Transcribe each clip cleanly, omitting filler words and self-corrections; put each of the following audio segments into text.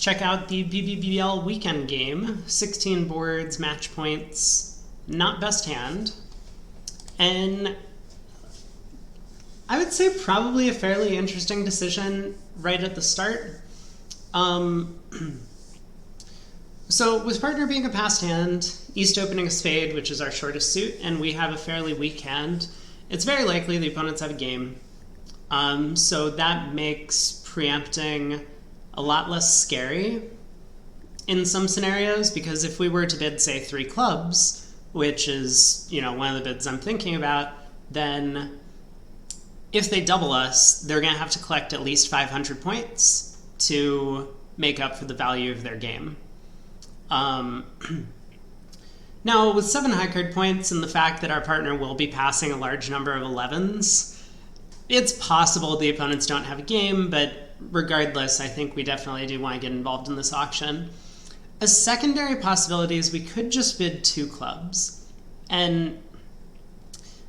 check out the BBBL weekend game. 16 boards, match points, not best hand. And I would say probably a fairly interesting decision right at the start. So with partner being a passed hand, East opening a spade, which is our shortest suit, and we have a fairly weak hand, it's very likely the opponents have a game. So that makes preempting a lot less scary in some scenarios, because if we were to bid, say, 3 clubs, which is, one of the bids I'm thinking about, then if they double us, they're going to have to collect at least 500 points to make up for the value of their game. Now, with 7 high card points and the fact that our partner will be passing a large number of 11s, it's possible the opponents don't have a game, but regardless, I think we definitely do want to get involved in this auction. A secondary possibility is we could just bid 2 clubs. And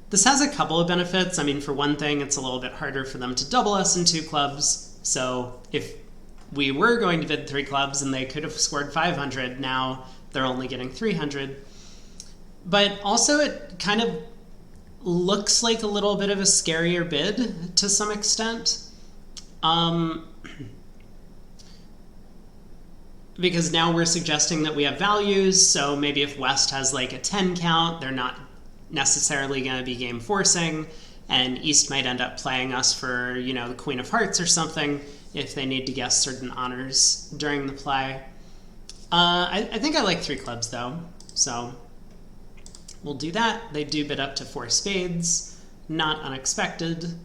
this has a couple of benefits. I mean, for one thing, it's a little bit harder for them to double us in 2 clubs. So if we were going to bid 3 clubs and they could have scored 500, now they're only getting 300. But also it kind of looks like a little bit of a scarier bid to some extent. Because now we're suggesting that we have values, so maybe if West has like a 10 count, they're not necessarily going to be game forcing, and East might end up playing us for, the Queen of Hearts or something if they need to guess certain honors during the play. I think I like 3 clubs though, so we'll do that. They do bid up to 4 spades, not unexpected.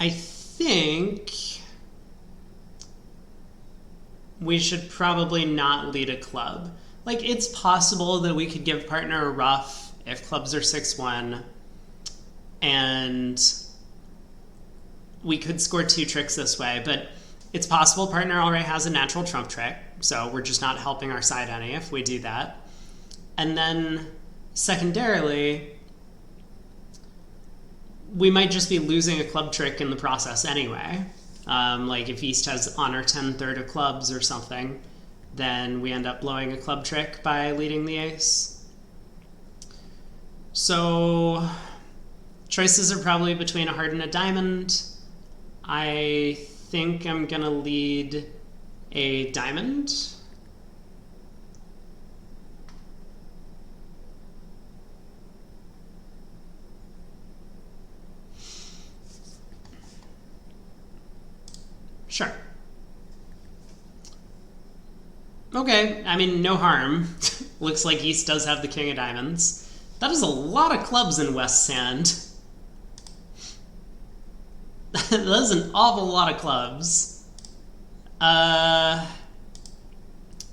I think we should probably not lead a club. Like, it's possible that we could give partner a ruff if clubs are 6-1, and we could score 2 tricks this way, but it's possible partner already has a natural trump trick, so we're just not helping our side any if we do that. And then secondarily, we might just be losing a club trick in the process anyway. Like if East has honor 10-3 of clubs or something, then we end up blowing a club trick by leading the ace. So choices are probably between a heart and a diamond. I think I'm gonna lead a diamond. Sure. Okay, I mean, no harm. Looks like East does have the king of diamonds. That is a lot of clubs in West's hand. That is an awful lot of clubs. Oh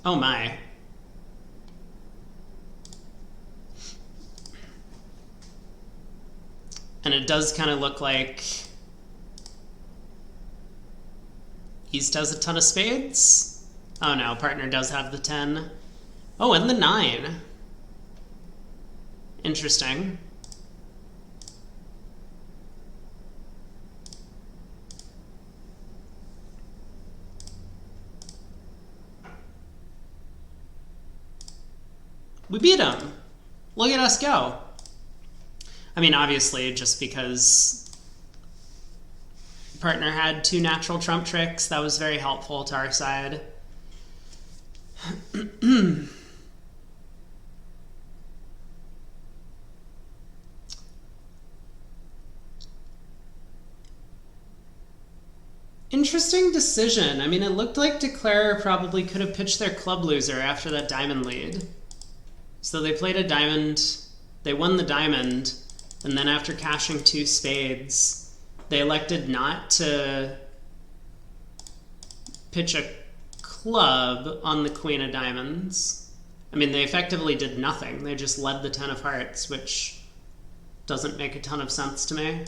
my. And it does kind of look like East has a ton of spades. Oh no, partner does have the 10. Oh, and the 9. Interesting. We beat him. Look at us go. I mean, obviously, just because partner had 2 natural trump tricks, that was very helpful to our side. Interesting decision. I mean, it looked like Declare probably could have pitched their club loser after that diamond lead. So they played a diamond, they won the diamond, and then after cashing 2 spades, they elected not to pitch a club on the queen of diamonds. I mean, they effectively did nothing. They just led the 10 of hearts, which doesn't make a ton of sense to me.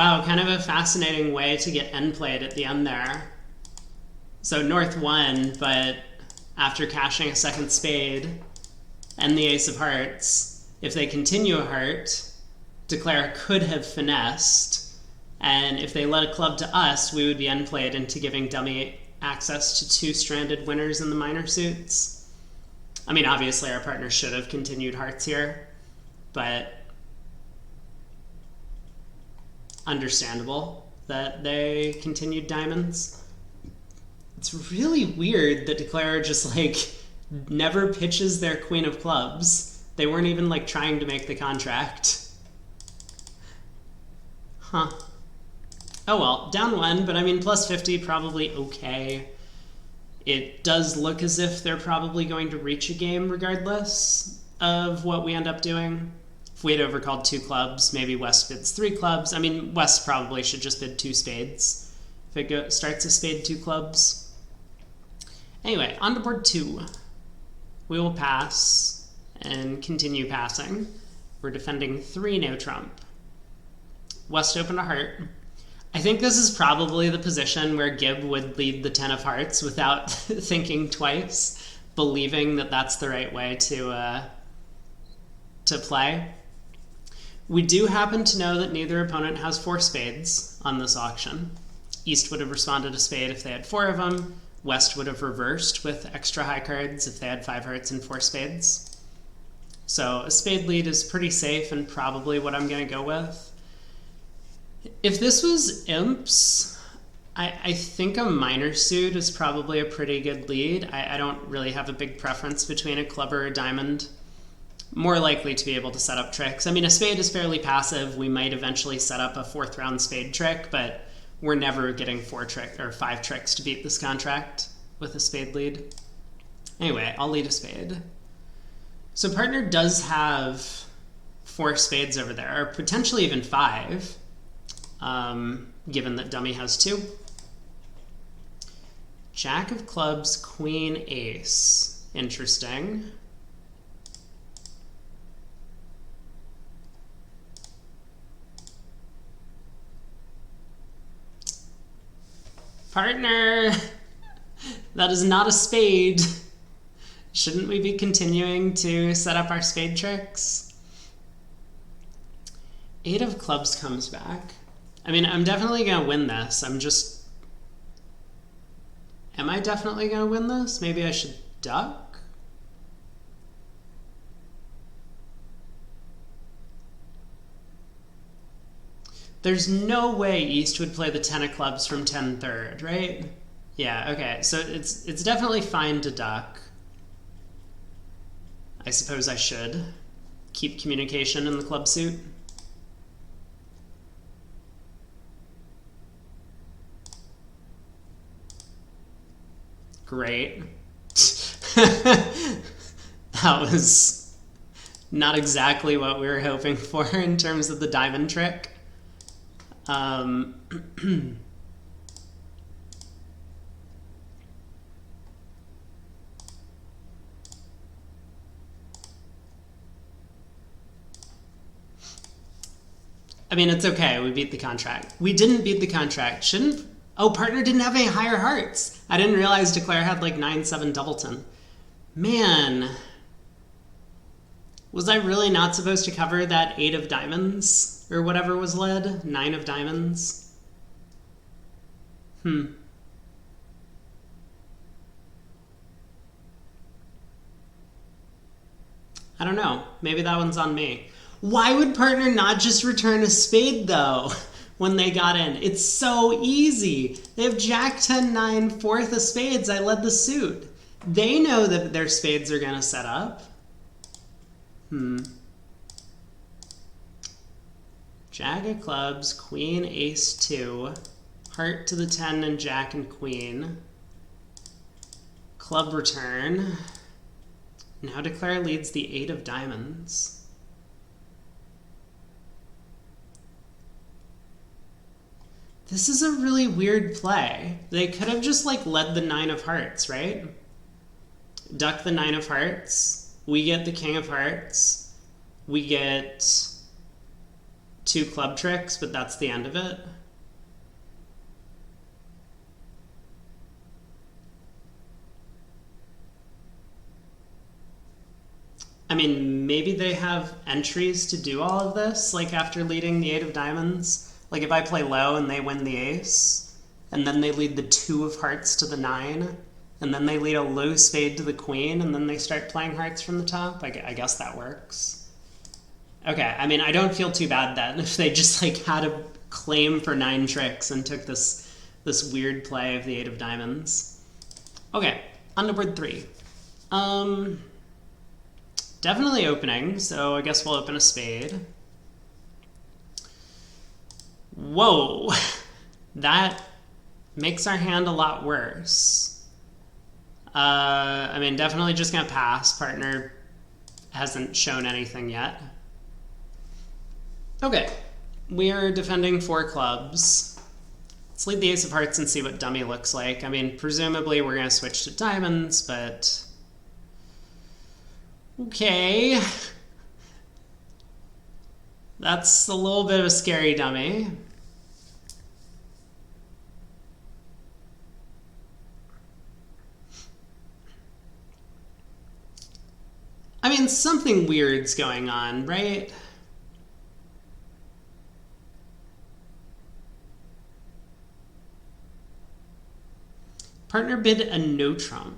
Wow, kind of a fascinating way to get end played at the end there. So North won, but after cashing a second spade and the ace of hearts, if they continue a heart, Declare could have finessed, and if they let a club to us, we would be end played into giving dummy access to two stranded winners in the minor suits. I mean, obviously our partner should have continued hearts here, but understandable that they continued diamonds. It's really weird that Declare just like never pitches their queen of clubs. They weren't even like trying to make the contract. Huh. Oh well, down one, but I mean plus 50 probably okay. It does look as if they're probably going to reach a game regardless of what we end up doing. If we had overcalled two clubs, maybe West bids three clubs. I mean, West probably should just bid two spades if it starts a spade two clubs. Anyway, on to board two. We will pass and continue passing. We're defending three no trump. West opened a heart. I think this is probably the position where Gibb would lead the 10 of hearts without thinking twice, believing that that's the right way to play. We do happen to know that neither opponent has four spades on this auction. East would have responded a spade if they had four of them. West would have reversed with extra high cards if they had five hearts and four spades. So a spade lead is pretty safe and probably what I'm going to go with. If this was imps, I think a minor suit is probably a pretty good lead. I don't really have a big preference between a club or a diamond. More likely to be able to set up tricks. I mean, a spade is fairly passive. We might eventually set up a fourth round spade trick, but we're never getting five tricks to beat this contract with a spade lead. Anyway, I'll lead a spade. So partner does have four spades over there, or potentially even five. Given that dummy has two. Jack of clubs, queen, ace. Interesting. Partner, that is not a spade. Shouldn't we be continuing to set up our spade tricks? Eight of clubs comes back. I mean, I'm definitely going to win this. Am I definitely going to win this? Maybe I should duck? There's no way East would play the 10 of clubs from 10 third, right? Yeah, okay. So it's definitely fine to duck. I suppose I should keep communication in the club suit. Great. That was not exactly what we were hoping for in terms of the diamond trick. I mean, it's okay. We beat the contract. We didn't beat the contract. Shouldn't... Oh, partner didn't have any higher hearts. I didn't realize Declare had like 9-7 doubleton. Man. Was I really not supposed to cover that 8 of diamonds? Or whatever was led? 9 of diamonds? I don't know. Maybe that one's on me. Why would partner not just return a spade, though, when they got in? It's so easy. They have Jack, 10, 9, fourth of spades. I led the suit. They know that their spades are going to set up. Jack of clubs, queen, ace, 2. Heart to the 10 and Jack and queen. Club return. Now Declare leads the 8 of diamonds. This is a really weird play. They could have just like led the 9 of hearts, right? Duck the 9 of hearts. We get the king of hearts. We get 2 club tricks, but that's the end of it. I mean, maybe they have entries to do all of this, like after leading the 8 of diamonds. Like if I play low and they win the ace, and then they lead the 2 of hearts to the 9, and then they lead a low spade to the queen, and then they start playing hearts from the top. I guess that works. Okay, I mean, I don't feel too bad then if they just like had a claim for 9 tricks and took this weird play of the 8 of diamonds. Okay, on to board 3. Definitely opening, so I guess we'll open a spade. Whoa, that makes our hand a lot worse. I mean, definitely just gonna pass. Partner hasn't shown anything yet. Okay, we are defending 4 clubs. Let's lead the ace of hearts and see what dummy looks like. I mean, presumably we're gonna switch to diamonds, but okay. That's a little bit of a scary dummy. I mean, something weird's going on, right? Partner bid a no trump.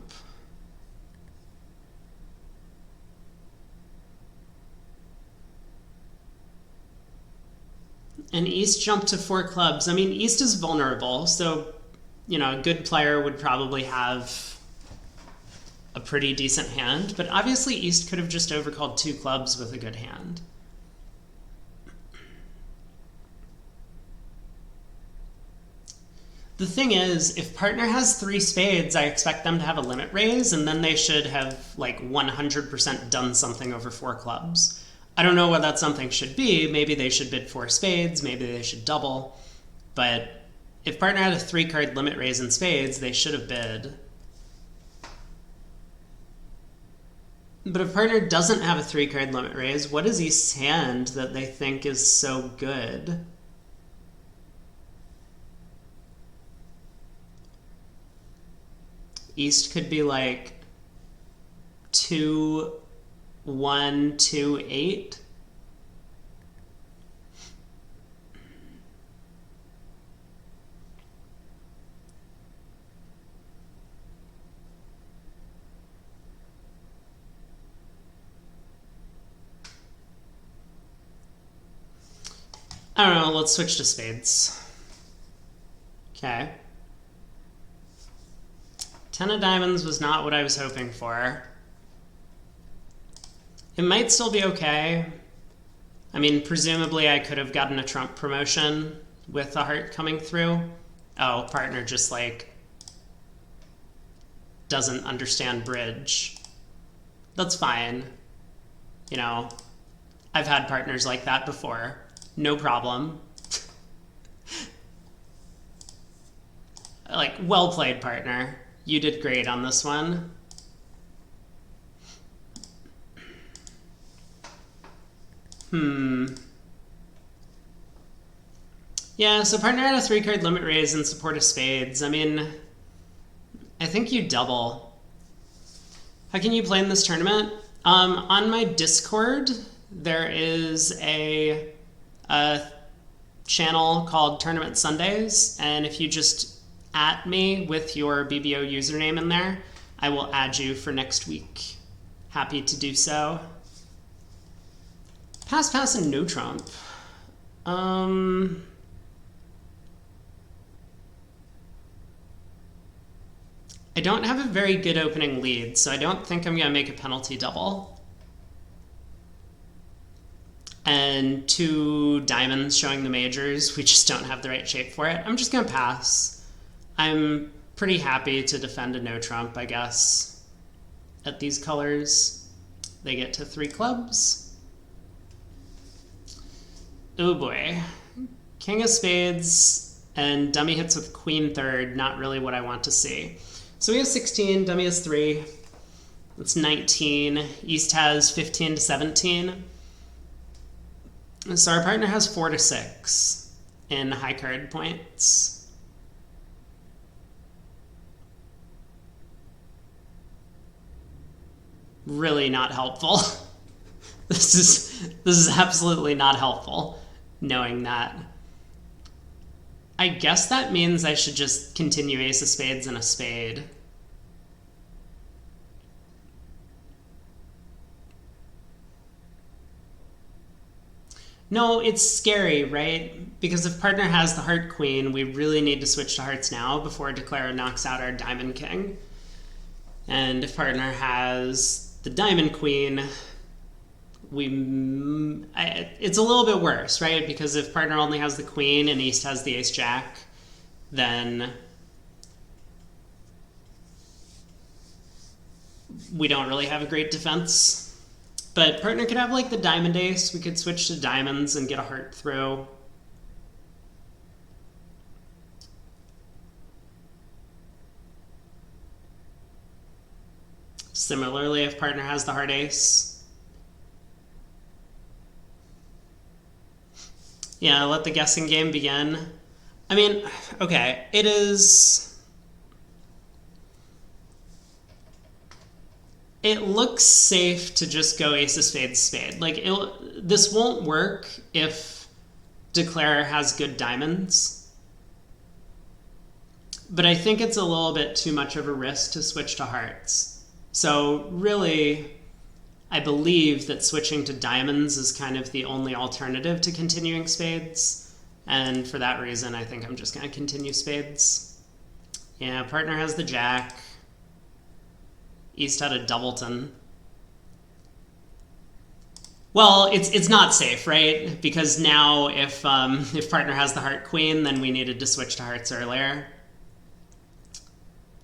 And East jumped to 4 clubs. I mean, East is vulnerable, so, you know, a good player would probably have a pretty decent hand, but obviously East could have just overcalled 2 clubs with a good hand. The thing is, if partner has 3 spades, I expect them to have a limit raise, and then they should have like 100% done something over 4 clubs. I don't know what that something should be. Maybe they should bid 4 spades, maybe they should double. But if partner had a 3-card limit raise in spades, they should have bid. But if partner doesn't have a 3-card limit raise, what is East's hand that they think is so good? East could be like 2, 1, 2, 8. I don't know, let's switch to spades. Okay. 10 of diamonds was not what I was hoping for. It might still be okay. I mean, presumably I could have gotten a trump promotion with a heart coming through. Oh, partner just like doesn't understand bridge. That's fine. You know, I've had partners like that before. No problem. Like, well played, partner. You did great on this one. Yeah, so partner had a 3-card limit raise in support of spades. I mean, I think you double. How can you play in this tournament? On my Discord, there is a channel called Tournament Sundays, and if you just @ me with your BBO username in there, I will add you for next week. Happy to do so. Pass, pass, and no trump. I don't have a very good opening lead, so I don't think I'm going to make a penalty double. And 2 diamonds showing the majors, we just don't have the right shape for it. I'm just going to pass. I'm pretty happy to defend a no trump, I guess. At these colors, they get to 3 clubs. Oh boy. King of spades and dummy hits with queen third, not really what I want to see. So we have 16, dummy has 3. That's 19. East has 15 to 17. So our partner has 4 to 6 in high card points. Really not helpful. This is absolutely not helpful, knowing that. I guess that means I should just continue ace of spades and a spade. No, it's scary, right? Because if partner has the heart queen, we really need to switch to hearts now before declare knocks out our diamond king. And if partner has the diamond queen, it's a little bit worse, right? Because if partner only has the queen and east has the ace jack, then we don't really have a great defense. But partner could have like the diamond ace. We could switch to diamonds and get a heart through. Similarly, if partner has the heart ace. Yeah, let the guessing game begin. I mean, okay, it is... It looks safe to just go ace of spades, spade. Like, this won't work if declare has good diamonds. But I think it's a little bit too much of a risk to switch to hearts. So really, I believe that switching to diamonds is kind of the only alternative to continuing spades. And for that reason, I think I'm just going to continue spades. Yeah, partner has the jack. East had a doubleton. Well, it's not safe, right? Because now if partner has the heart queen, then we needed to switch to hearts earlier.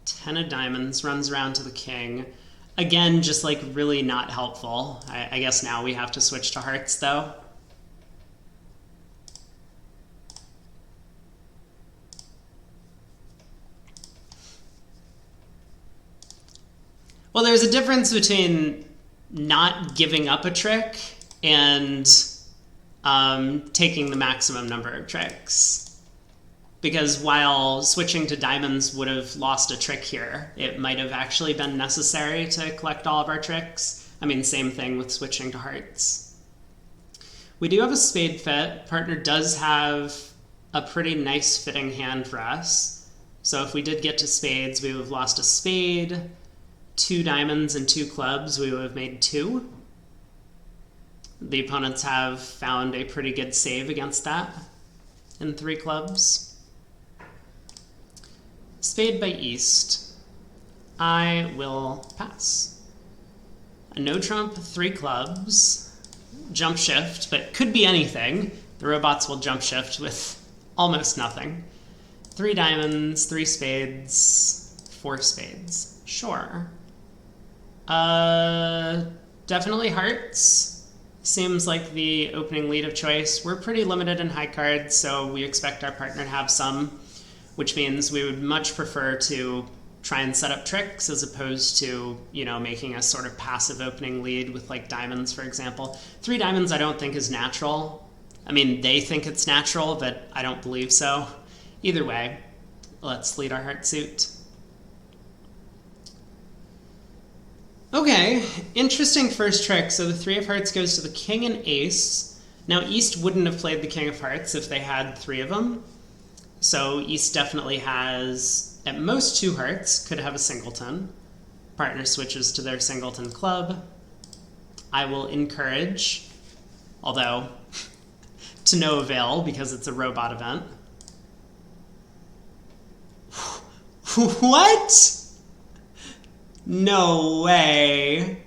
10 of diamonds runs around to the king. Again, just like really not helpful. I guess now we have to switch to hearts though. Well, there's a difference between not giving up a trick and taking the maximum number of tricks. Because while switching to diamonds would have lost a trick here, it might have actually been necessary to collect all of our tricks. I mean, same thing with switching to hearts. We do have a spade fit. Partner does have a pretty nice fitting hand for us. So if we did get to spades, we would have lost a spade, 2 diamonds and 2 clubs, we would have made 2. The opponents have found a pretty good save against that in 3 clubs. Spade by east. I will pass. A no trump, 3 clubs. Jump shift, but could be anything. The robots will jump shift with almost nothing. 3 diamonds, 3 spades, 4 spades. Sure. Definitely hearts. Seems like the opening lead of choice. We're pretty limited in high cards, so we expect our partner to have some, which means we would much prefer to try and set up tricks as opposed to, you know, making a sort of passive opening lead with like diamonds, for example. 3 diamonds I don't think is natural. I mean, they think it's natural, but I don't believe so. Either way, let's lead our heart suit. Okay, interesting first trick. So the 3 of hearts goes to the king and ace. Now East wouldn't have played the king of hearts if they had 3 of them. So East definitely has at most 2 hearts, could have a singleton. Partner switches to their singleton club. I will encourage, although to no avail because it's a robot event. What? No way.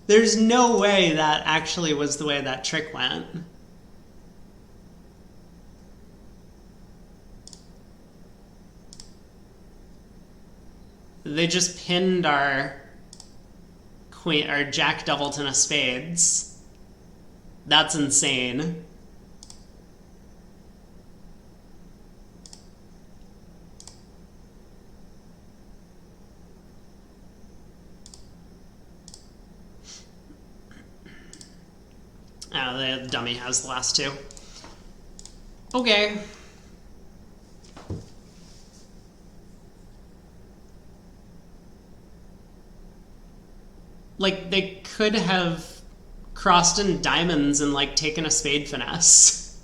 There's no way that actually was the way that trick went. They just pinned our queen, our jack doubleton of spades. That's insane. The dummy has the last two. Okay. Like, they could have crossed in diamonds and, like, taken a spade finesse.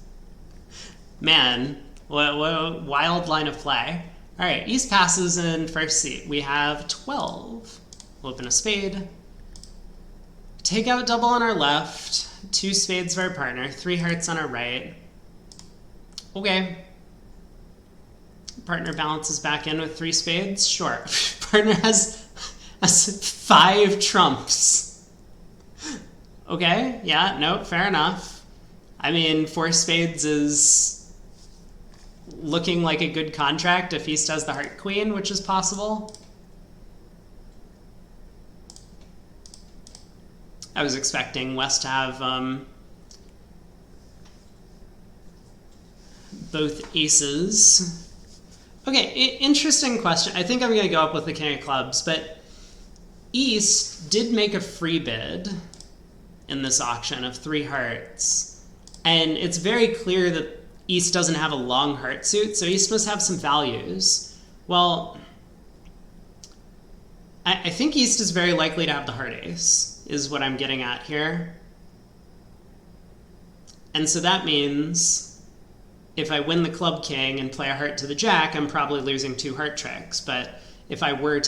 Man, what a wild line of play. All right, East passes in first seat. We have 12. We'll open a spade. Take out double on our left. 2 spades for our partner. 3 hearts on our right. Okay. Partner balances back in with 3 spades. Sure. Partner has 5 trumps. Okay, yeah, nope, fair enough. I mean, 4 spades is looking like a good contract if East has the heart queen, which is possible. I was expecting West to have both aces. Okay, interesting question. I think I'm going to go up with the king of clubs, but East did make a free bid in this auction of 3 hearts. And it's very clear that East doesn't have a long heart suit, so East must have some values. Well, I think East is very likely to have the heart ace, is what I'm getting at here. And so that means if I win the club king and play a heart to the jack, I'm probably losing 2 heart tricks. But if I were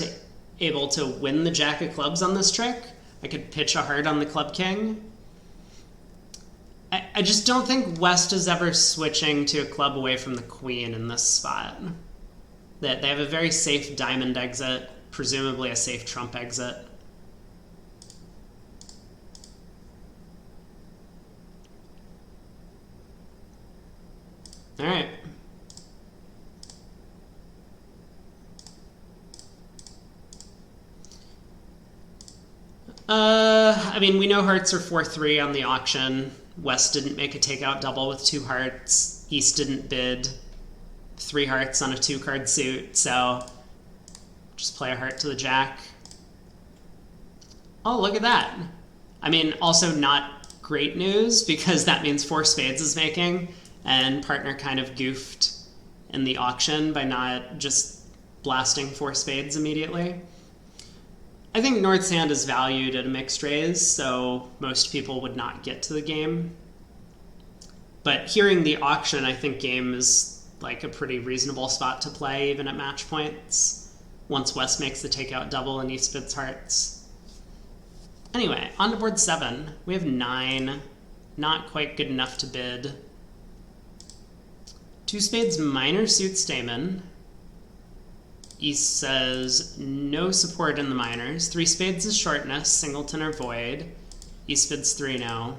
able to win the jack of clubs on this trick, I could pitch a heart on the club king. I just don't think West is ever switching to a club away from the queen in this spot. That they have a very safe diamond exit, presumably a safe trump exit. All right. I mean, we know hearts are 4-3 on the auction. West didn't make a takeout double with 2 hearts. East didn't bid 3 hearts on a 2-card suit, so just play a heart to the jack. Oh, look at that. I mean, also not great news, because that means 4 spades is making, and partner kind of goofed in the auction by not just blasting 4 spades immediately. I think North's hand is valued at a mixed raise, so most people would not get to the game. But hearing the auction, I think game is like a pretty reasonable spot to play, even at match points, once West makes the takeout double and East bids hearts. Anyway, on to board 7. We have 9. Not quite good enough to bid. 2 spades minor suits Damon. East says no support in the minors. 3 spades is shortness, singleton or void. East bids 3 now.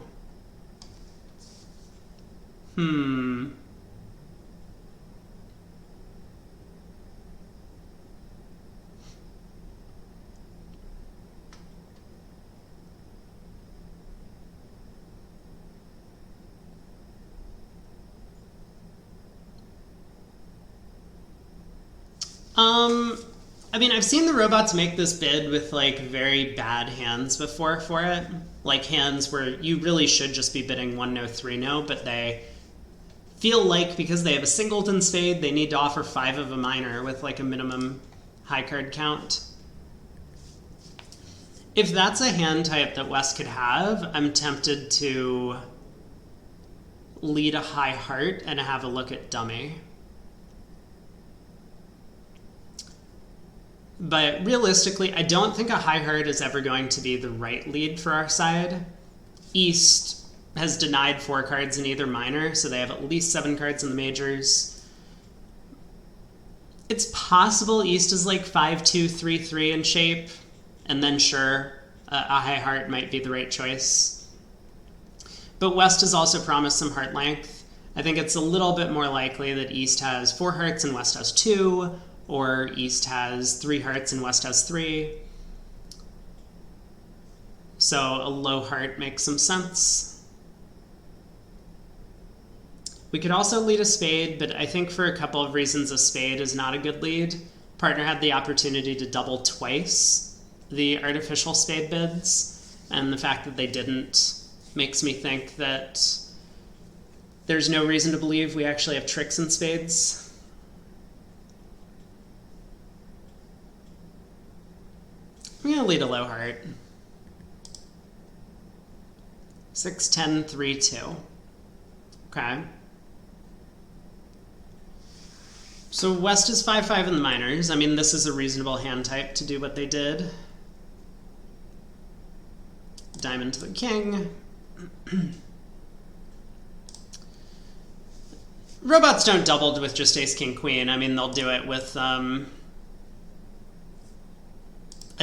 I mean, I've seen the robots make this bid with, like, very bad hands before for it. Like, hands where you really should just be bidding 1-no, 3-no, but they feel like because they have a singleton spade, they need to offer 5 of a minor with, like, a minimum high card count. If that's a hand type that West could have, I'm tempted to lead a high heart and have a look at dummy. But realistically, I don't think a high heart is ever going to be the right lead for our side. East has denied 4 cards in either minor, so they have at least 7 cards in the majors. It's possible East is like 5-2, 3-3 in shape, and then sure, a high heart might be the right choice. But West has also promised some heart length. I think it's a little bit more likely that East has 4 hearts and West has 2, or East has 3 hearts and West has 3. So a low heart makes some sense. We could also lead a spade, but I think for a couple of reasons a spade is not a good lead. Partner had the opportunity to double twice the artificial spade bids, and the fact that they didn't makes me think that there's no reason to believe we actually have tricks in spades. I'm going to lead a low heart. 6, 10, 3, 2. Okay. So West is 5-5 in the minors. I mean, this is a reasonable hand type to do what they did. Diamond to the king. Robots don't double with just ace, king, queen. I mean, they'll do it with a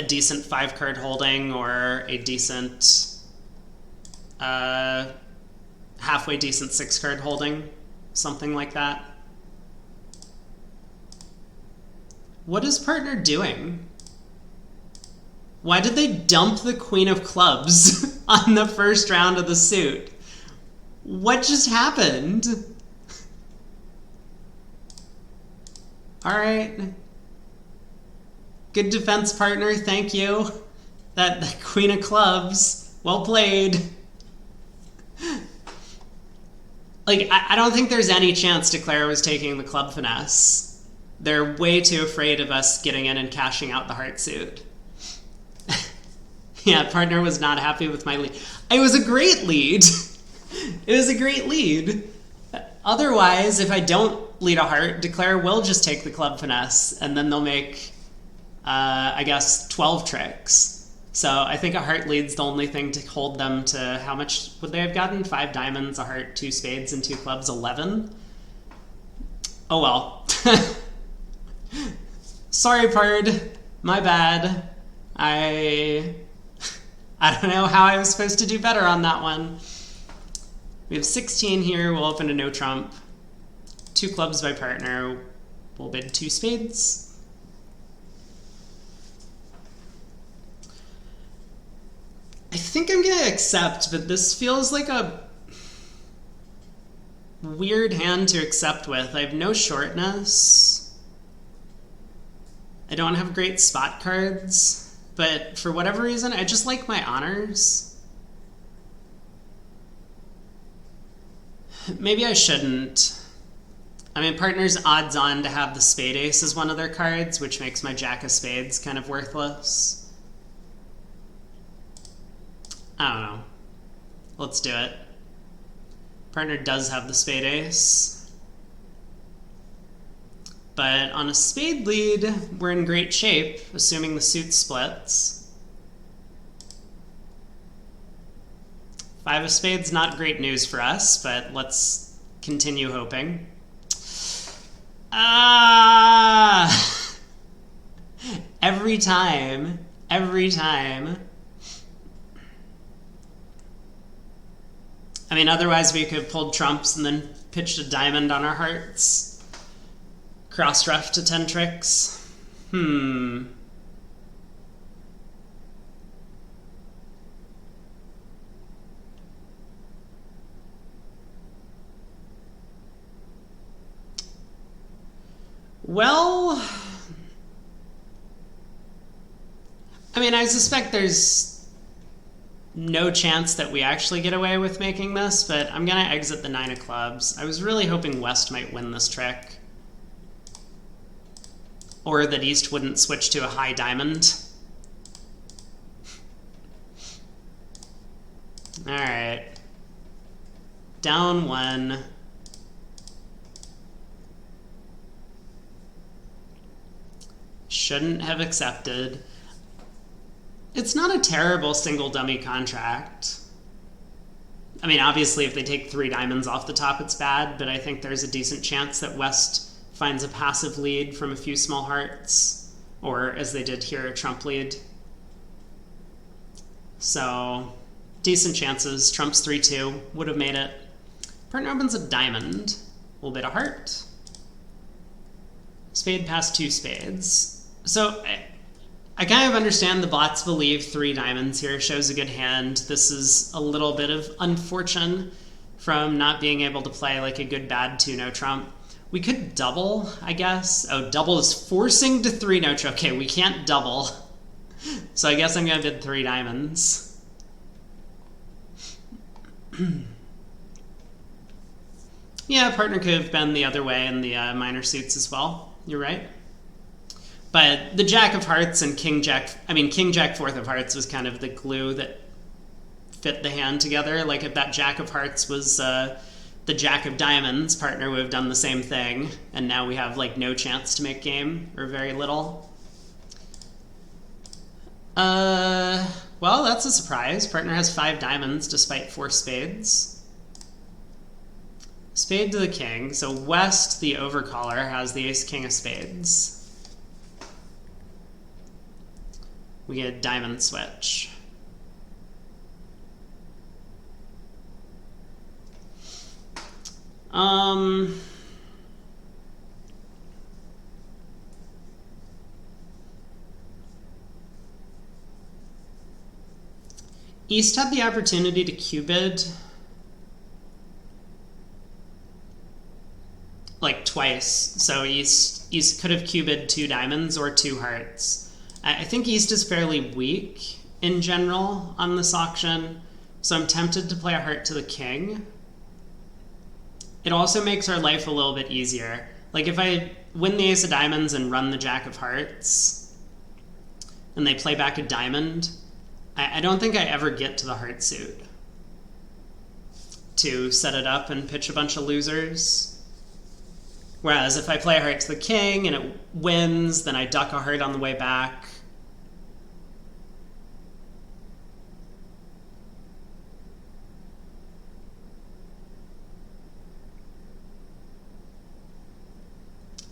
decent 5-card holding or a decent, halfway decent 6-card holding, something like that. What is partner doing? Why did they dump the queen of clubs on the first round of the suit? What just happened? All right. Good defense, partner. Thank you. That queen of clubs. Well played. Like, I don't think there's any chance Declare was taking the club finesse. They're way too afraid of us getting in and cashing out the heart suit. Yeah, partner was not happy with my lead. It was a great lead. It was a great lead. Otherwise, if I don't lead a heart, Declare will just take the club finesse, and then they'll make, I guess, 12 tricks. So I think a heart lead's the only thing to hold them to how much would they have gotten? 5 diamonds, a heart, 2 spades, and 2 clubs, 11? Oh well. Sorry, Pard. My bad. I don't know how I was supposed to do better on that one. We have 16 here. We'll open a no trump. 2 clubs by partner. We'll bid 2 spades. I think I'm going to accept, but this feels like a weird hand to accept with. I have no shortness. I don't have great spot cards. But for whatever reason, I just like my honors. Maybe I shouldn't. I mean, partner's odds on to have the spade ace as one of their cards, which makes my jack of spades kind of worthless. I don't know. Let's do it. Partner does have the spade ace. But on a spade lead, we're in great shape, assuming the suit splits. 5 of spades, not great news for us, but let's continue hoping. Every time. I mean, otherwise we could have pulled trumps and then pitched a diamond on our hearts. Cross ref to 10 tricks. Well, I mean, I suspect there's no chance that we actually get away with making this, but I'm going to exit the 9 of clubs. I was really hoping West might win this trick. Or that East wouldn't switch to a high diamond. All right. Down 1. Shouldn't have accepted. It's not a terrible single dummy contract. I mean, obviously, if they take 3 diamonds off the top, it's bad, but I think there's a decent chance that West finds a passive lead from a few small hearts, or as they did here, a trump lead. So, decent chances. Trump's 3-2, would have made it. Partner opens a diamond. We'll bid a heart. Spade past 2 spades. So, I kind of understand the bots believe 3 diamonds here shows a good hand. This is a little bit of unfortune from not being able to play like a good bad 2 no trump. We could double, I guess. Oh, double is forcing to 3 no trump. Okay, we can't double. So I guess I'm going to bid 3 diamonds. Yeah, partner could have been the other way in the minor suits as well. You're right. But the Jack of Hearts and King Jack Fourth of Hearts was kind of the glue that fit the hand together. Like if that Jack of Hearts was the Jack of Diamonds, partner would have done the same thing, and now we have like no chance to make game, or very little. Well, that's a surprise. Partner has 5 diamonds despite 4 spades. Spade to the king. So West, the overcaller, has the ace king of spades. We get a diamond switch. East had the opportunity to cubid like twice. So East could have cubed 2 diamonds or 2 hearts. I think East is fairly weak in general on this auction, so I'm tempted to play a heart to the king. It also makes our life a little bit easier. Like if I win the ace of diamonds and run the jack of hearts, and they play back a diamond, I don't think I ever get to the heart suit to set it up and pitch a bunch of losers. Whereas if I play a heart to the king and it wins, then I duck a heart on the way back.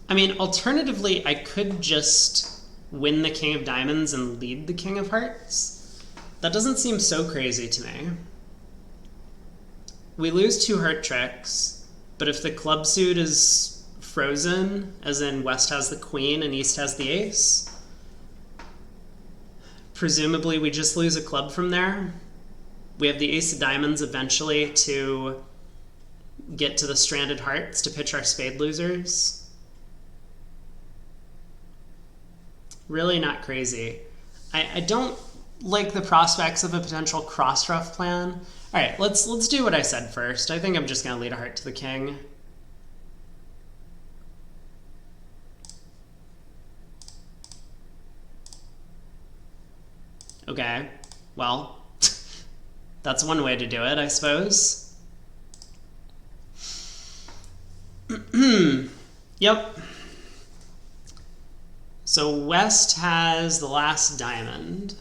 I mean, alternatively, I could just win the king of diamonds and lead the king of hearts. That doesn't seem so crazy to me. We lose 2 heart tricks, but if the club suit is frozen, as in West has the queen and East has the ace, presumably we just lose a club from there. We have the ace of diamonds eventually to get to the stranded hearts to pitch our spade losers. Really not crazy. I don't like the prospects of a potential cross-ruff plan. All right, let's do what I said first. I think I'm just going to lead a heart to the king. Okay, well, that's one way to do it, I suppose. Yep. So West has the last diamond.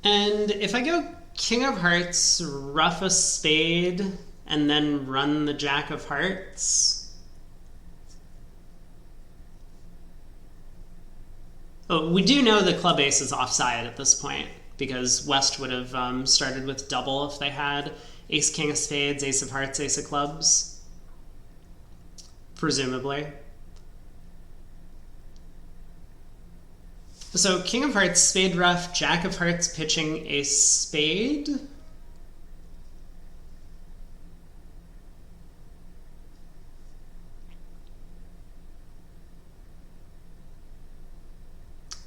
And if I go king of hearts, ruff a spade, and then run the jack of hearts. Oh, we do know the club ace is offside at this point, because West would have started with double if they had ace king of spades, ace of hearts, ace of clubs. Presumably. So king of hearts, spade ruff, jack of hearts pitching a spade.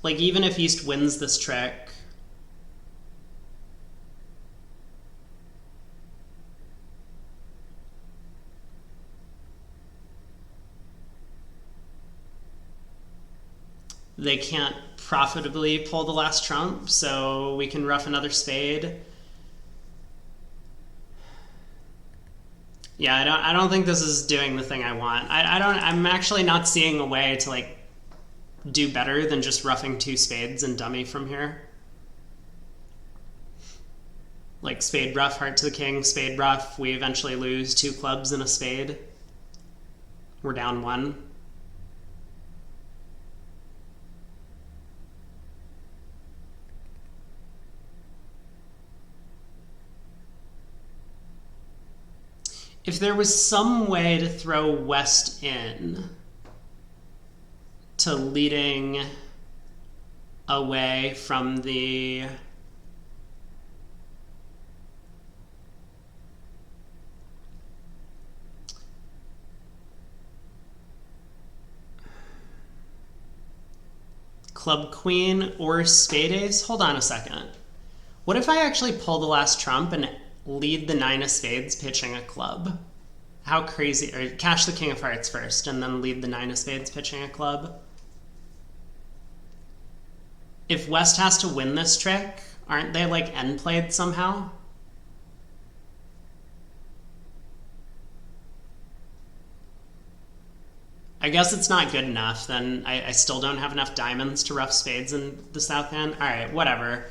Like even if East wins this trick, they can't profitably pull the last trump, so we can ruff another spade. Yeah, I don't think this is doing the thing I want. I'm actually not seeing a way to like do better than just roughing 2 spades and dummy from here. Like spade ruff, heart to the king, spade ruff, we eventually lose 2 clubs and a spade. We're down 1. If there was some way to throw West in to leading away from the club queen or spade ace. Hold on a second. What if I actually pull the last trump and lead the 9 of spades pitching a club? How crazy, or cash the king of hearts first and then lead the 9 of spades pitching a club. If West has to win this trick, aren't they like end played somehow? I guess it's not good enough, then I still don't have enough diamonds to rough spades in the south hand. All right, whatever.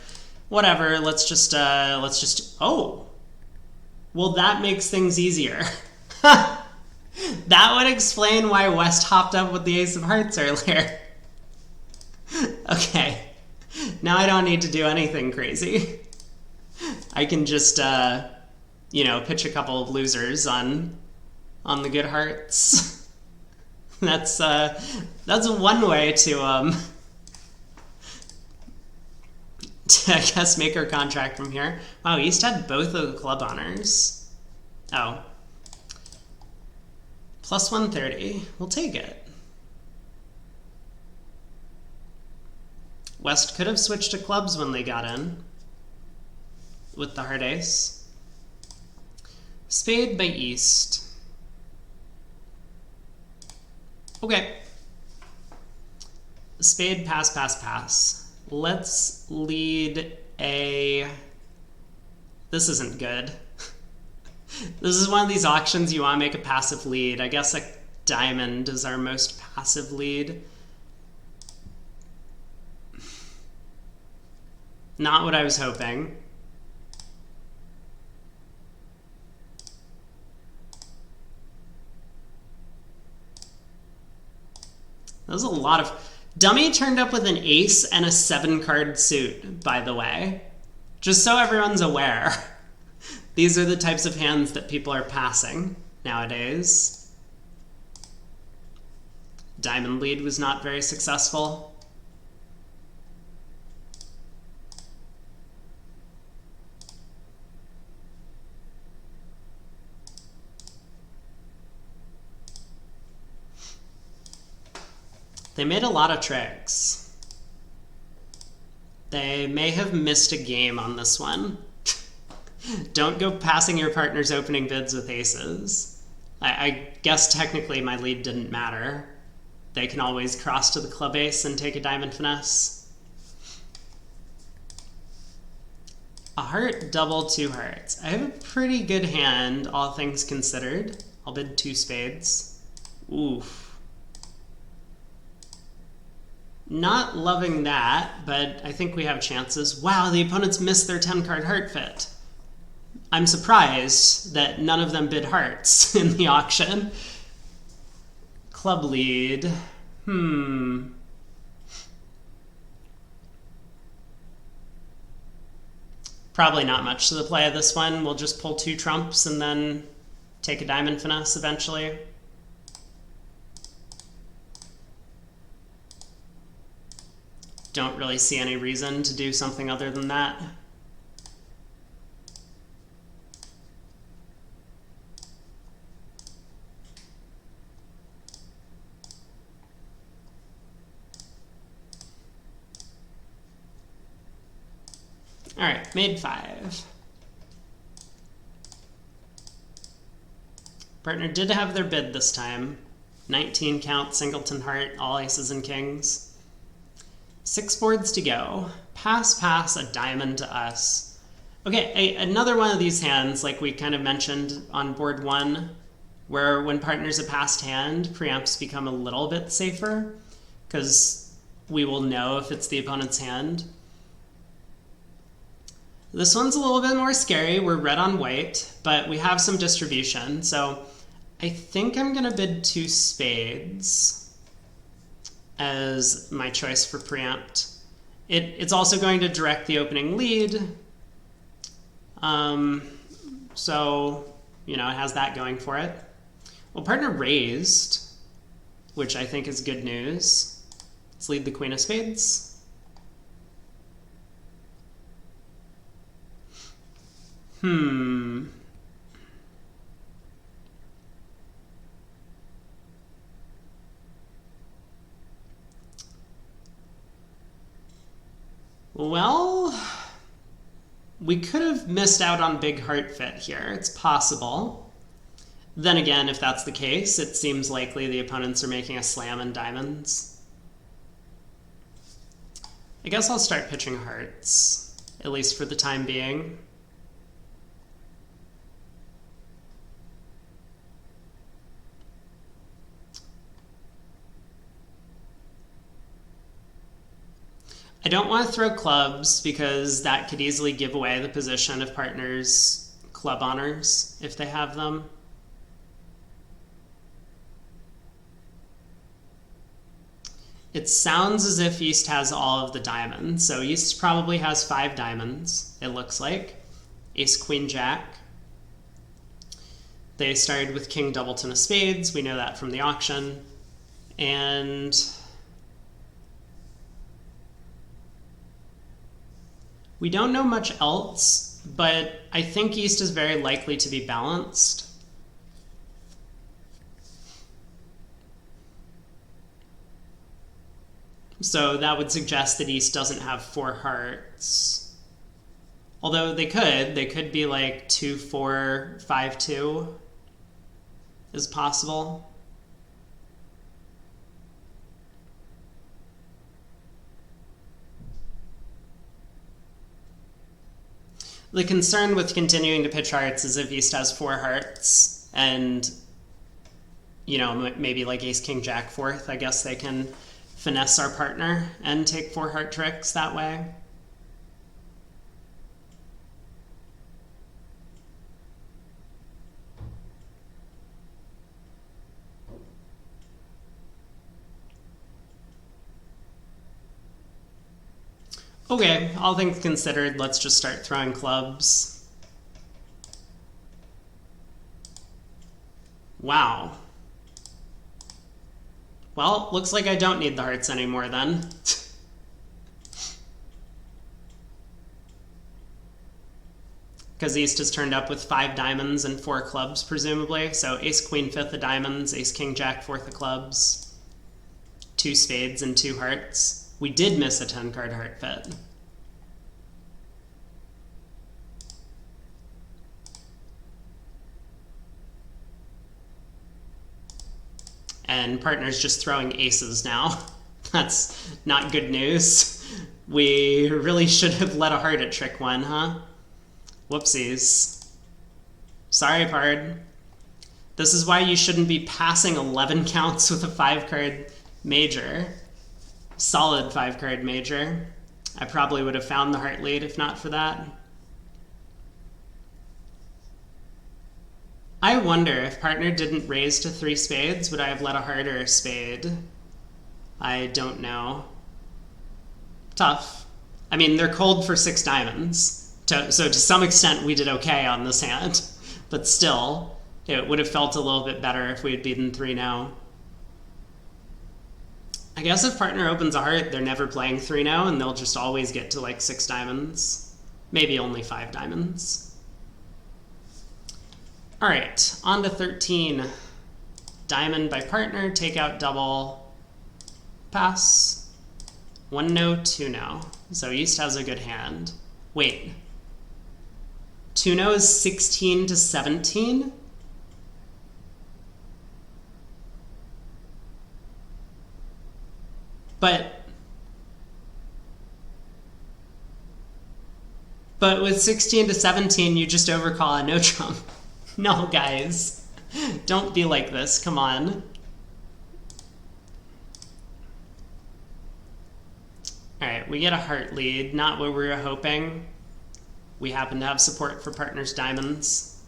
Whatever, let's just, oh. Well, that makes things easier. That would explain why West hopped up with the ace of hearts earlier. Okay, now I don't need to do anything crazy. I can just, you know, pitch a couple of losers on the good hearts. That's one way to I guess make our contract from here. Wow, East had both of the club honors. Oh. Plus 130. We'll take it. West could have switched to clubs when they got in with the heart ace. Spade by East. Okay. Spade, pass, pass, pass. Let's lead a... This isn't good. This is one of these auctions you want to make a passive lead. I guess a diamond is our most passive lead. Not what I was hoping. That was a lot of... Dummy turned up with an ace and a 7-card suit, by the way. Just so everyone's aware. These are the types of hands that people are passing nowadays. Diamond lead was not very successful. They made a lot of tricks. They may have missed a game on this one. Don't go passing your partner's opening bids with aces. I guess technically my lead didn't matter. They can always cross to the club ace and take a diamond finesse. A heart, double, 2 hearts. I have a pretty good hand, all things considered. I'll bid 2 spades. Oof. Not loving that, but I think we have chances. Wow, the opponents missed their 10-card heart fit. I'm surprised that none of them bid hearts in the auction. Club lead. Probably not much to the play of this one. We'll just pull 2 trumps and then take a diamond finesse eventually. Don't really see any reason to do something other than that. All right, made 5. Partner did have their bid this time. 19 count, singleton heart, all aces and kings. 6 boards to go. Pass, pass, a diamond to us. Okay, another one of these hands, like we kind of mentioned on board 1, where when partner's a passed hand, preempts become a little bit safer, because we will know if it's the opponent's hand. This one's a little bit more scary. We're red on white, but we have some distribution. So I think I'm going to bid 2 spades as my choice for preempt. It's also going to direct the opening lead. So, you know, it has that going for it. Well, partner raised, which I think is good news. Let's lead the queen of spades. Well, we could have missed out on big heart fit here. It's possible. Then again, if that's the case, it seems likely the opponents are making a slam in diamonds. I guess I'll start pitching hearts, at least for the time being. I don't want to throw clubs because that could easily give away the position of partners' club honors if they have them. It sounds as if East has all of the diamonds. So East probably has 5 diamonds, it looks like. Ace, Queen, Jack. They started with King, Doubleton of spades. We know that from the auction. And we don't know much else, but I think East is very likely to be balanced. So that would suggest that East doesn't have 4 hearts. Although they could be like 2-4, 5-2 is possible. The concern with continuing to pitch hearts is if East has 4 hearts and, you know, maybe like Ace, King, Jack, 4th, I guess they can finesse our partner and take 4 heart tricks that way. Okay, all things considered, let's just start throwing clubs. Wow. Well, looks like I don't need the hearts anymore then. Because East has turned up with 5 diamonds and 4 clubs, presumably. So Ace, Queen, 5th of diamonds, Ace, King, Jack, 4th of clubs, 2 spades and 2 hearts. We did miss a 10-card heart fit. And partner's just throwing aces now. That's not good news. We really should have let a heart at trick 1, huh? Whoopsies. Sorry, pard. This is why you shouldn't be passing 11 counts with a 5-card major. Solid 5-card major. I probably would have found the heart lead if not for that. I wonder if partner didn't raise to 3 spades, would I have let a heart or a spade? I don't know. Tough. I mean, they're cold for 6 diamonds. So to some extent, we did okay on this hand. But still, it would have felt a little bit better if we had beaten 3 now. I guess if partner opens a heart, they're never playing 3 now, and they'll just always get to like 6 diamonds. Maybe only 5 diamonds. All right, on to 13. Diamond by partner, take out double, pass. 1 no, 2 no. So East has a good hand. Wait. 2 no is 16 to 17? But with 16 to 17, you just overcall a no trump. No, guys. Don't be like this. Come on. All right, we get a heart lead. Not what we were hoping. We happen to have support for partner's diamonds.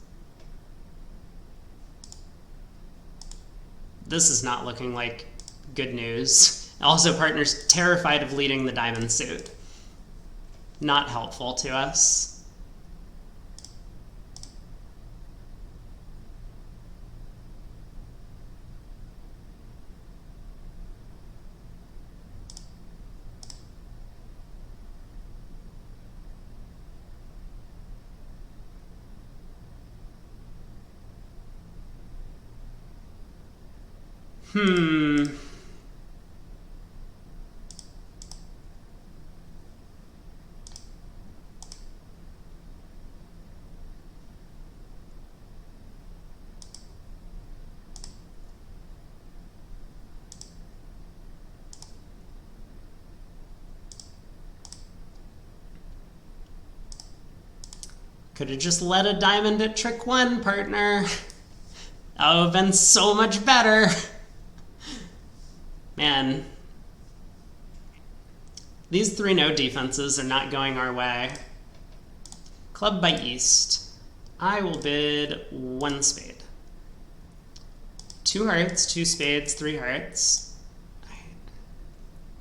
This is not looking like good news. Also, partner's terrified of leading the diamond suit. Not helpful to us. Could have just led a diamond at trick 1, partner. That would have been so much better. Man. These 3 no defenses are not going our way. Club by East. I will bid 1 spade. 2 hearts, 2 spades, 3 hearts.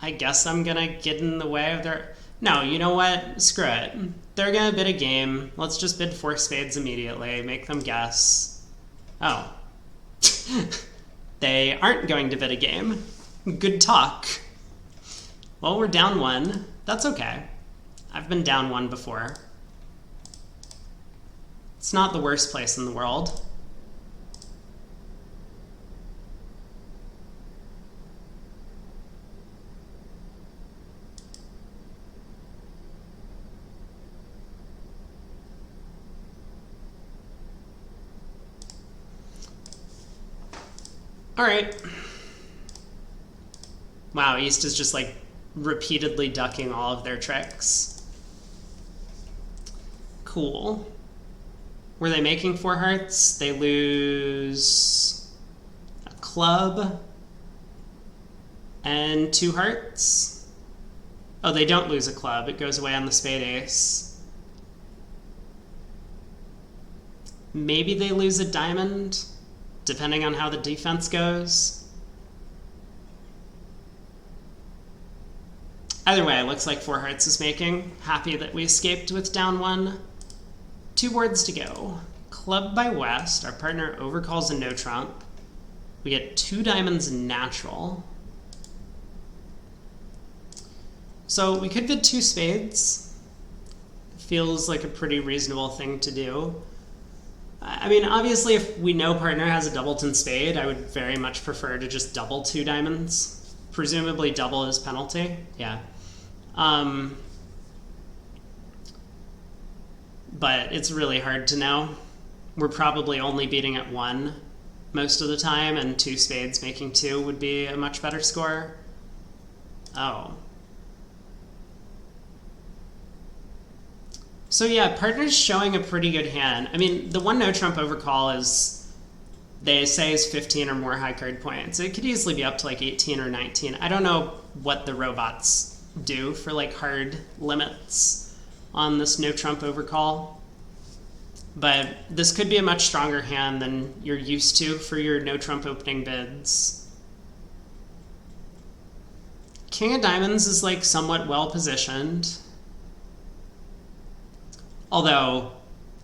I guess I'm gonna get in the way of their... No, you know what? Screw it. They're gonna bid a game. Let's just bid 4 spades immediately. Make them guess. Oh. They aren't going to bid a game. Good talk. Well, we're down 1. That's okay. I've been down 1 before. It's not the worst place in the world. All right. Wow, East is just like repeatedly ducking all of their tricks. Cool. Were they making 4 hearts? They lose a club and 2 hearts. Oh, they don't lose a club. It goes away on the spade ace. Maybe they lose a diamond, depending on how the defense goes. Either way, it looks like 4 hearts is making. Happy that we escaped with down 1. 2 boards to go. Club by West. Our partner overcalls a no trump. We get 2 diamonds natural. So we could bid 2 spades. Feels like a pretty reasonable thing to do. I mean, obviously, if we know partner has a doubleton spade, I would very much prefer to just double 2 diamonds. Presumably double is penalty. Yeah. But it's really hard to know. We're probably only beating at 1 most of the time, and 2 spades making 2 would be a much better score. Oh. So yeah, partner's showing a pretty good hand. I mean, the 1 no trump overcall is, they say, is 15 or more high card points. It could easily be up to like 18 or 19. I don't know what the robots do for like hard limits on this no trump overcall, but this could be a much stronger hand than you're used to for your no trump opening bids. King of diamonds is like somewhat well positioned, although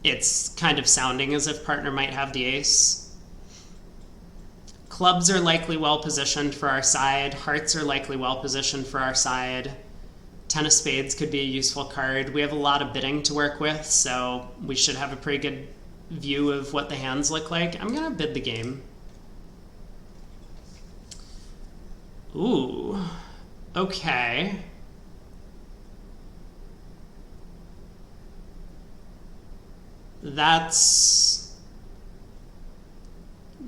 it's kind of sounding as if partner might have the ace. Clubs are likely well positioned for our side. Hearts are likely well positioned for our side. 10 of spades could be a useful card. We have a lot of bidding to work with, so we should have a pretty good view of what the hands look like. I'm gonna bid the game. Ooh, okay. That's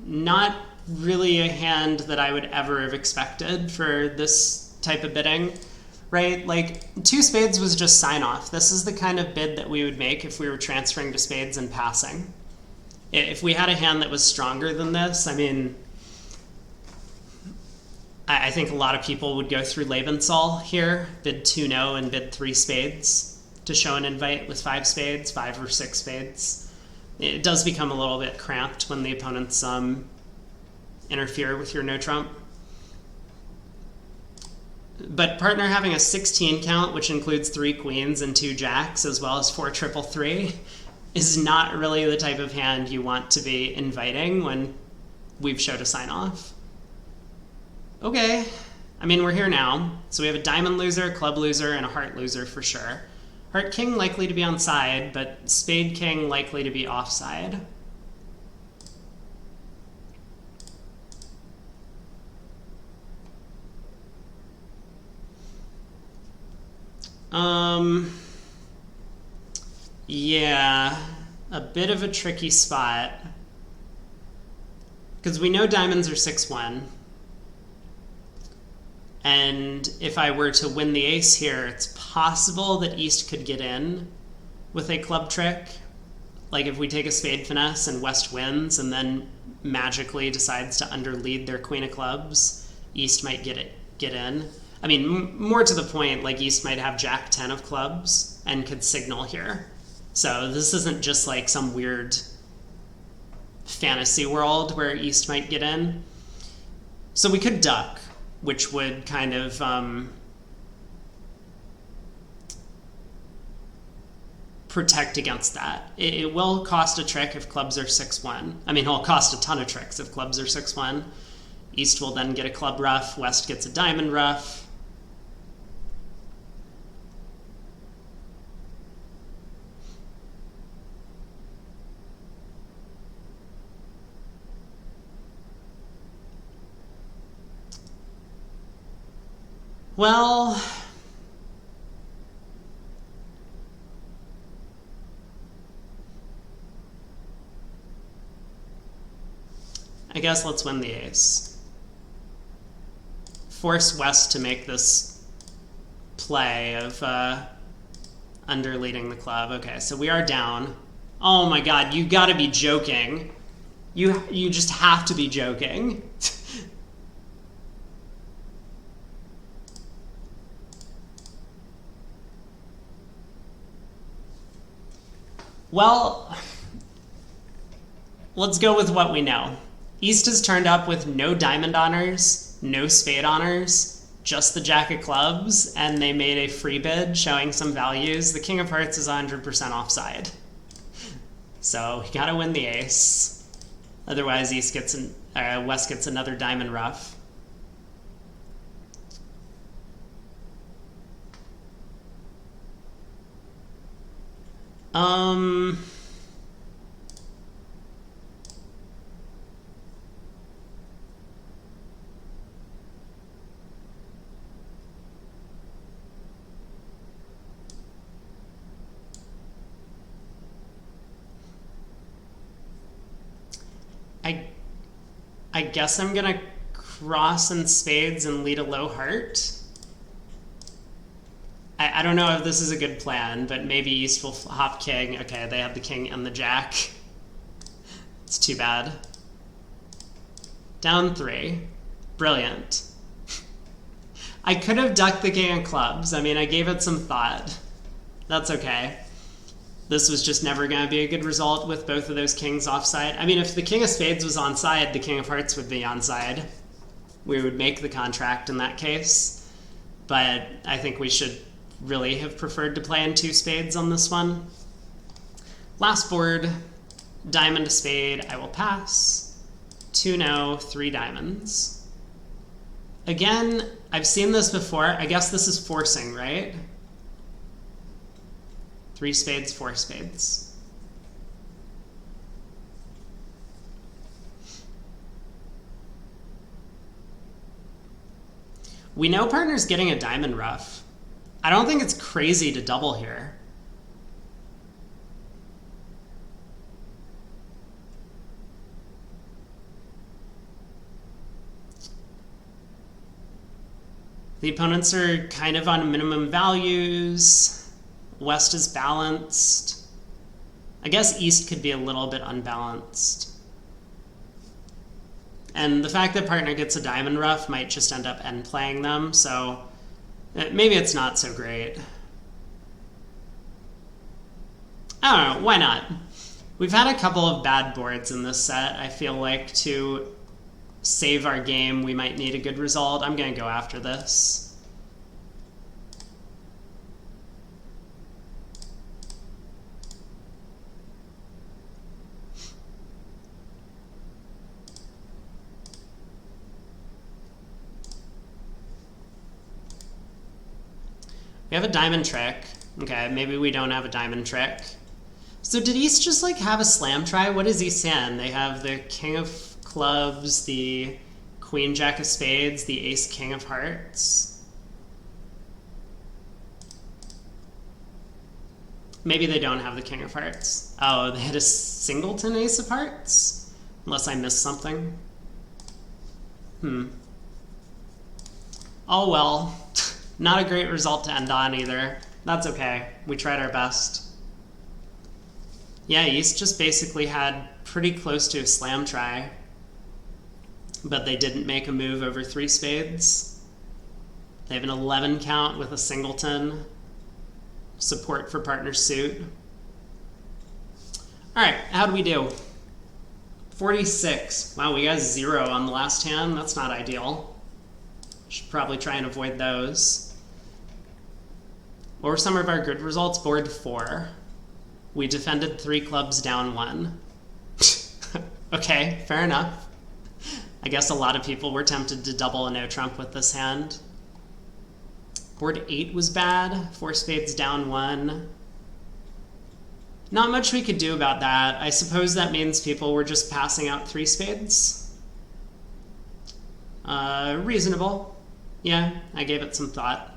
not really a hand that I would ever have expected for this type of bidding, right? Like, 2 spades was just sign off. This is the kind of bid that we would make if we were transferring to spades and passing. If we had a hand that was stronger than this, I mean, I think a lot of people would go through Lebensaal here, bid 2 no and bid 3 spades to show an invite with 5 spades, 5 or 6 spades. It does become a little bit cramped when the opponents interfere with your no trump. But partner having a 16 count, which includes 3 queens and 2 jacks, as well as 4 triple 3, is not really the type of hand you want to be inviting when we've showed a sign off. Okay, I mean, we're here now. So we have a diamond loser, club loser, and a heart loser for sure. Heart king likely to be on side, but spade king likely to be offside. Yeah, a bit of a tricky spot. Because we know diamonds are 6-1. And if I were to win the ace here, it's possible that East could get in with a club trick. Like if we take a spade finesse and West wins and then magically decides to underlead their queen of clubs, East might get in. I mean, more to the point, like East might have Jack 10 of clubs and could signal here. So this isn't just like some weird fantasy world where East might get in. So we could duck, which would kind of protect against that. It will cost a trick if clubs are 6-1. I mean, it'll cost a ton of tricks if clubs are 6-1. East will then get a club ruff. West gets a diamond ruff. Well, I guess let's win the ace. Force West to make this play of underleading the club. Okay, so we are down. Oh my god, you gotta be joking. You just have to be joking. Well, let's go with what we know. East has turned up with no diamond honors, no spade honors, just the jack of clubs, and they made a free bid showing some values. The king of hearts is 100% offside. So we gotta win the ace. Otherwise, West gets another diamond ruff. I guess I'm gonna cross in spades and lead a low heart. I don't know if this is a good plan, but maybe East will hop king. Okay, they have the king and the jack. It's too bad. Down 3. Brilliant. I could have ducked the king of clubs. I mean, I gave it some thought. That's okay. This was just never going to be a good result with both of those kings offside. I mean, if the king of spades was onside, the king of hearts would be onside. We would make the contract in that case. But I think we should really have preferred to play in 2 spades on this one. Last board, diamond to spade, I will pass. 2 no, 3 diamonds. Again, I've seen this before. I guess this is forcing, right? 3 spades, 4 spades. We know partner's getting a diamond ruff. I don't think it's crazy to double here. The opponents are kind of on minimum values. West is balanced. I guess East could be a little bit unbalanced. And the fact that partner gets a diamond ruff might just end up end playing them, so maybe it's not so great. I don't know, why not? We've had a couple of bad boards in this set. I feel like to save our game, we might need a good result. I'm going to go after this. We have a diamond trick. Okay, maybe we don't have a diamond trick. So did East just like have a slam try? What is East in? They have the king of clubs, the queen jack of spades, the ace king of hearts. Maybe they don't have the king of hearts. Oh, they had a singleton ace of hearts? Unless I missed something. Oh well. Not a great result to end on either. That's okay. We tried our best. Yeah, East just basically had pretty close to a slam try. But they didn't make a move over 3 spades. They have an 11 count with a singleton. Support for partner suit. Alright, how do we do? 46. Wow, we got 0 on the last hand. That's not ideal. Should probably try and avoid those. What were some of our good results? Board 4. We defended 3 clubs down 1. Okay, fair enough. I guess a lot of people were tempted to double a no trump with this hand. Board 8 was bad. 4 spades down 1. Not much we could do about that. I suppose that means people were just passing out 3 spades. Reasonable. Yeah, I gave it some thought.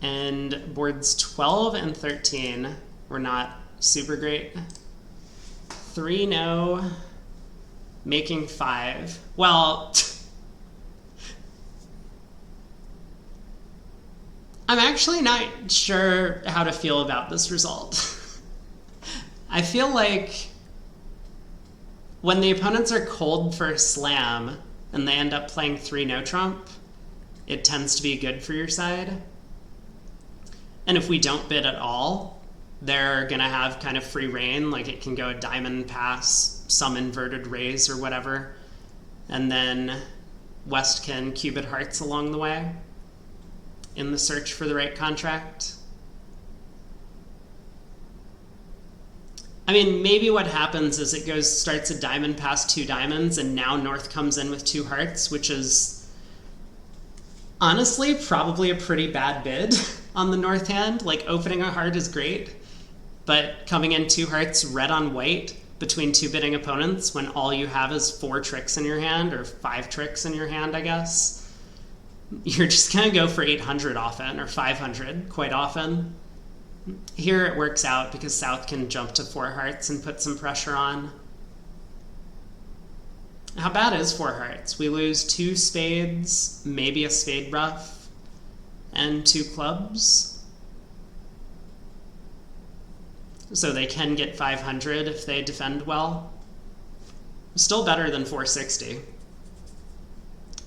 And boards 12 and 13 were not super great. 3 no. Making 5. Well, I'm actually not sure how to feel about this result. I feel like when the opponents are cold for a slam and they end up playing 3 no trump, it tends to be good for your side. And if we don't bid at all, they're going to have kind of free reign, like it can go a diamond pass, some inverted raise or whatever, and then West can cubit hearts along the way in the search for the right contract. I mean, maybe what happens is it starts a diamond past 2 diamonds, and now North comes in with 2 hearts, which is honestly probably a pretty bad bid on the North hand. Like, opening a heart is great, but coming in 2 hearts red on white between 2 bidding opponents when all you have is 4 tricks in your hand, or 5 tricks in your hand, I guess, you're just gonna go for 800 often, or 500 quite often. Here it works out because South can jump to 4 hearts and put some pressure on. How bad is 4 hearts? We lose 2 spades, maybe a spade ruff, and 2 clubs. So they can get 500 if they defend well. Still better than 460.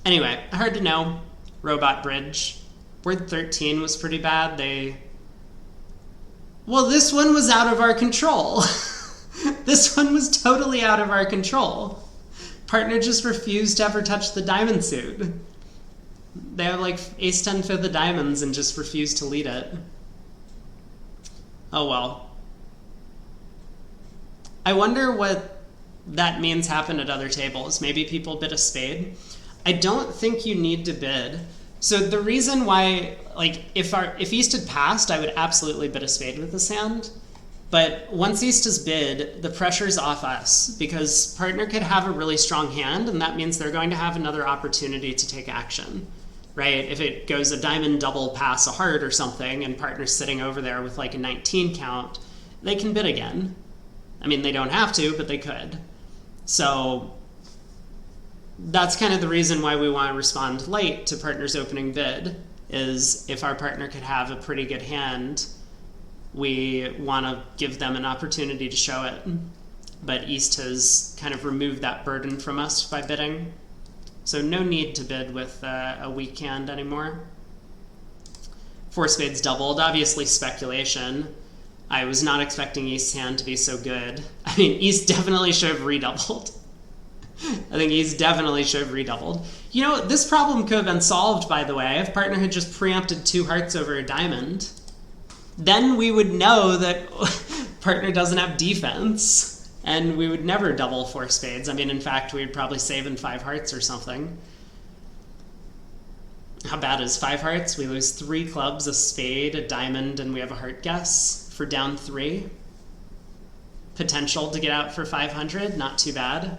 Anyway, hard to know. Robot bridge. Board 13 was pretty bad. Well, this one was out of our control. This one was totally out of our control. Partner just refused to ever touch the diamond suit. They have like ace-10 fifth of diamonds and just refused to lead it. Oh well. I wonder what that means happened at other tables. Maybe people bid a spade. I don't think you need to bid. So the reason why, like, if East had passed, I would absolutely bid a spade with this hand. But once East is bid, the pressure's off us, because partner could have a really strong hand, and that means they're going to have another opportunity to take action, right? If it goes a diamond double pass a heart or something, and partner's sitting over there with like a 19 count, they can bid again. I mean, they don't have to, but they could. So that's kind of the reason why we want to respond late to partner's opening bid, is if our partner could have a pretty good hand, we want to give them an opportunity to show it. But East has kind of removed that burden from us by bidding. So no need to bid with a weak hand anymore. 4 spades doubled, obviously speculation. I was not expecting East's hand to be so good. I mean, East definitely should have redoubled. I think East definitely should have redoubled. You know, this problem could have been solved, by the way, if partner had just preempted 2 hearts over a diamond. Then we would know that partner doesn't have defense, and we would never double 4 spades. I mean, in fact, we'd probably save in 5 hearts or something. How bad is 5 hearts? We lose 3 clubs, a spade, a diamond, and we have a heart guess for down 3. Potential to get out for 500, not too bad.